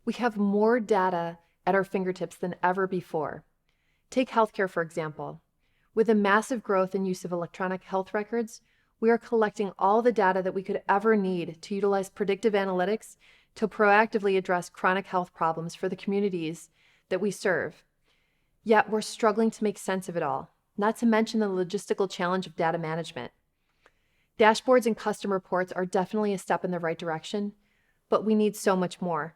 We have more data at our fingertips than ever before. Take healthcare, for example. With a massive growth in use of electronic health records, we are collecting all the data that we could ever need to utilize predictive analytics to proactively address chronic health problems for the communities that we serve. Yet we're struggling to make sense of it all, not to mention the logistical challenge of data management. Dashboards and custom reports are definitely a step in the right direction, but we need so much more.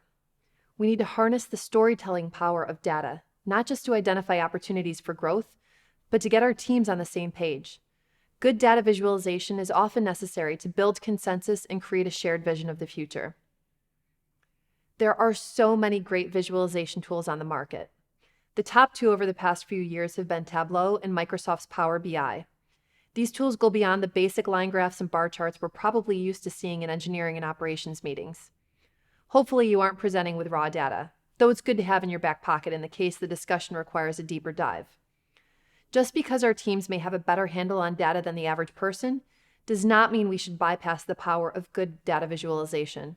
We need to harness the storytelling power of data, not just to identify opportunities for growth, but to get our teams on the same page. Good data visualization is often necessary to build consensus and create a shared vision of the future. There are so many great visualization tools on the market. The top two over the past few years have been Tableau and Microsoft's Power BI. These tools go beyond the basic line graphs and bar charts we're probably used to seeing in engineering and operations meetings. Hopefully you aren't presenting with raw data, though it's good to have in your back pocket in the case the discussion requires a deeper dive. Just because our teams may have a better handle on data than the average person does not mean we should bypass the power of good data visualization.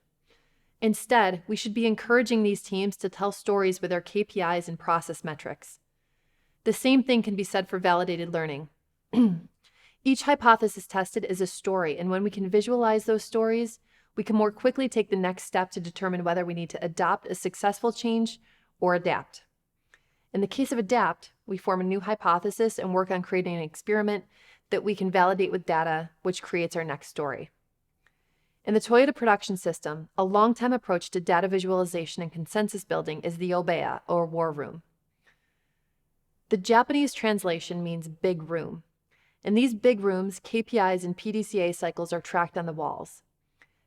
Instead, we should be encouraging these teams to tell stories with their KPIs and process metrics. The same thing can be said for validated learning. Each hypothesis tested is a story, and when we can visualize those stories, we can more quickly take the next step to determine whether we need to adopt a successful change or adapt. In the case of adapt, we form a new hypothesis and work on creating an experiment that we can validate with data, which creates our next story. In the Toyota Production System, a long-time approach to data visualization and consensus building is the Obeya, or War Room. The Japanese translation means big room. In these big rooms, KPIs and PDCA cycles are tracked on the walls.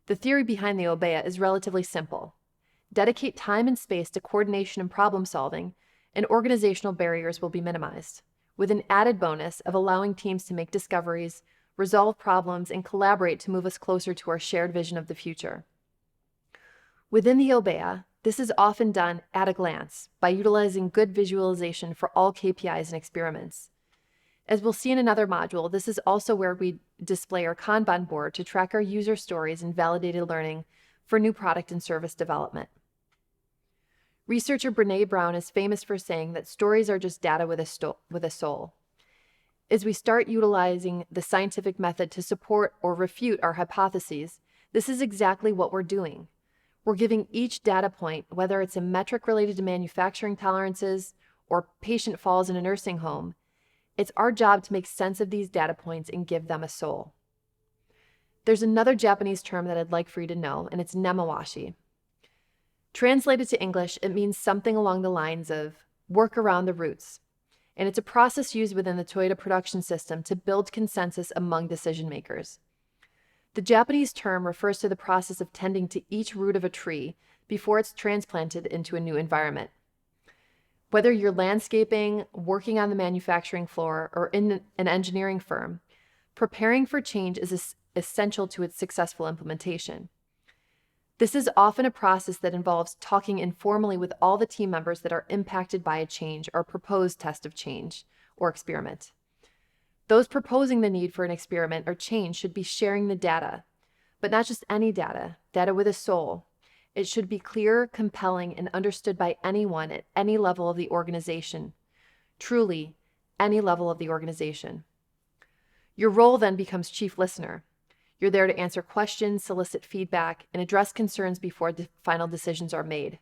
The theory behind the Obeya is relatively simple. Dedicate time and space to coordination and problem solving, and organizational barriers will be minimized, with an added bonus of allowing teams to make discoveries, resolve problems, and collaborate to move us closer to our shared vision of the future. Within the Obeya, this is often done at a glance by utilizing good visualization for all KPIs and experiments. As we'll see in another module, this is also where we display our Kanban board to track our user stories and validated learning for new product and service development. Researcher Brené Brown is famous for saying that stories are just data with a soul. As we start utilizing the scientific method to support or refute our hypotheses, this is exactly what we're doing. We're giving each data point, whether it's a metric related to manufacturing tolerances or patient falls in a nursing home, it's our job to make sense of these data points and give them a soul. There's another Japanese term that I'd like for you to know, and it's nemawashi. Translated to English, it means something along the lines of work around the roots, and it's a process used within the Toyota Production System to build consensus among decision makers. The Japanese term refers to the process of tending to each root of a tree before it's transplanted into a new environment. Whether you're landscaping, working on the manufacturing floor, or in an engineering firm, preparing for change is essential to its successful implementation. This is often a process that involves talking informally with all the team members that are impacted by a change or proposed test of change or experiment. Those proposing the need for an experiment or change should be sharing the data, but not just any data, data with a soul. It should be clear, compelling, and understood by anyone at any level of the organization. Truly, any level of the organization. Your role then becomes chief listener. You're there to answer questions, solicit feedback, and address concerns before the final decisions are made.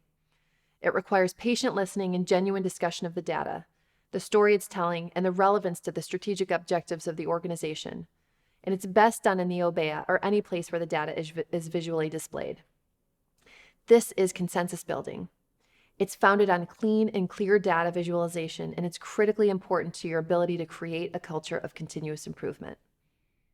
It requires patient listening and genuine discussion of the data, the story it's telling, and the relevance to the strategic objectives of the organization. And it's best done in the Obeya or any place where the data is visually displayed. This is consensus building. It's founded on clean and clear data visualization, and it's critically important to your ability to create a culture of continuous improvement.